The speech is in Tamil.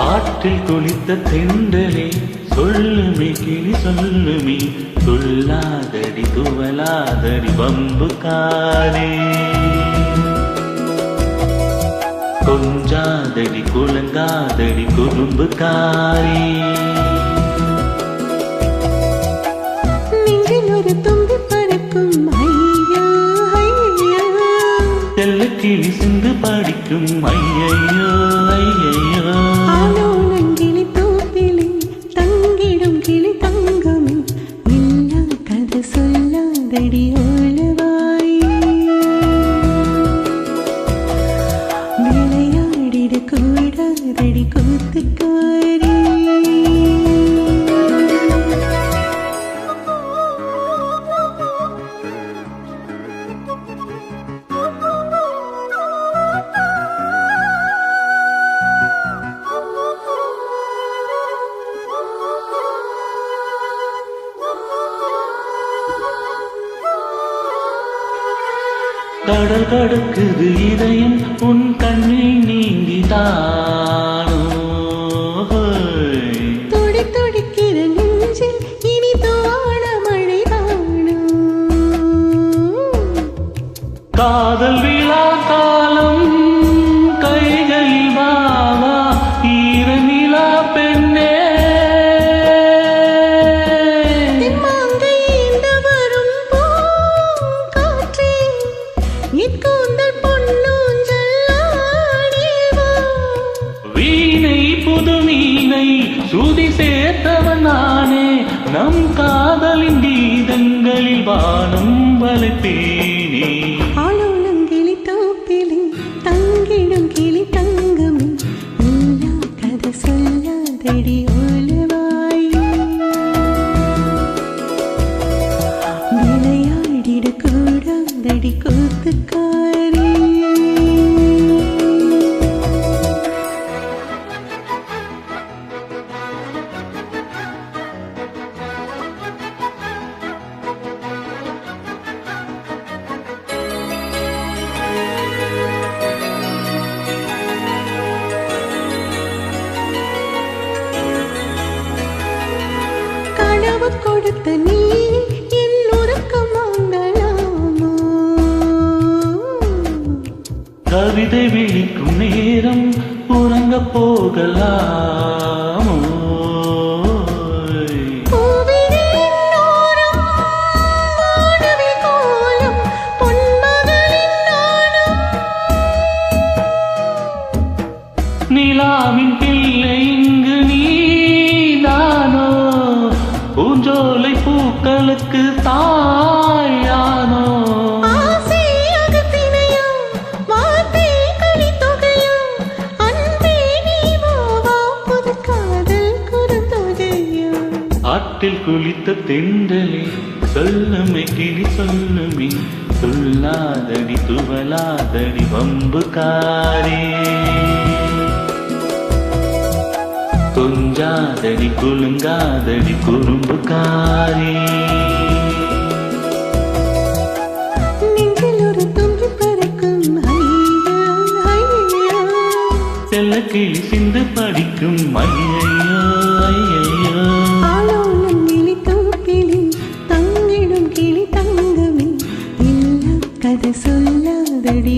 ஆற்றில் குளித்த தென்றலே சொல்லுமே கிளி சொல்லுமே சொல்லாதடி துவலாதடி வம்புக்காரே கொஞ்சாதடி குலங்காதடி குறும்புக்காரே நெஞ்சில் ஒரு தும்பி பறக்கும் ஐயோ ஐயோ செல்ல கிளி சிந்து படிக்கும் ஐயையோ ஐயையோ ஆலோலங்கிளி தோப்பிலே தங்கிடும் கிளி தங்கமே இல்லா கதை சொல்லாதடி ஓலவாய் விளையாடிட கூடாதடி கூத்துக்காரி கடல் கடக்குது இதயம் உன் கண்ணில் நீங்கிதானோ துடி துடிக்கிற நெஞ்சில் இனி தோண மழைதானோ காதல் விழா காலம் கைகளில் வாவா ஈரநிலா பெண்ணே தென்மாங்கை இந்த வரும் பூங்காற்றே இக்கூந்தல் பொன்னூஞ்சல் ஆடிவா வீணை புது மீனை சுதி சேர்த்தவன் நானே நம் காதலின் கீதங்களில் வானம் வளைப்பேனே ஆலோலங்கிளி தோப்பிலே தங்கிடும் கிளி தங்கமே இல்லா கதை சொல்லாதடி ஓலவாய் விளையாடிட கூடாதடி கூத்துக்காரி கனவு கொடுத்த நீ என் உறக்கம் வாங்கலாமோ கவிதை விழிக்கும் நேரம் உறங்க போகலாமோ பூவினின் ஓரம் வானவில் கோலம் பொன்மகளின் நாணம் நிலாவின் பிள்ளை இங்கு நீதானோ பூஞ்சோலை பூக்களுக்கு தாயானோ ஆசை அகத்தினையோ வார்த்தை கலித்தொகையோ அன்பே நீ வாவா புது காதல் குறுந்தொகையோ ஆற்றில் குளித்த தென்றலே சொல்லுமே கிளி சொல்லுமே சொல்லாதடி துவலாதடி வம்புக்காரே கொஞ்சாதடி குலுங்காதடி குறும்புக்காரே நெஞ்சில் ஒரு தும்பி பறக்கும் ஐயோ ஐயோ செல்ல கிளி சிந்து படிக்கும் ஐயையோ ஐயையோ ஆலோலங்கிளி தோப்பிலே தங்கிடும் கிளி தங்கமே இல்லா கதை சொல்லாதடி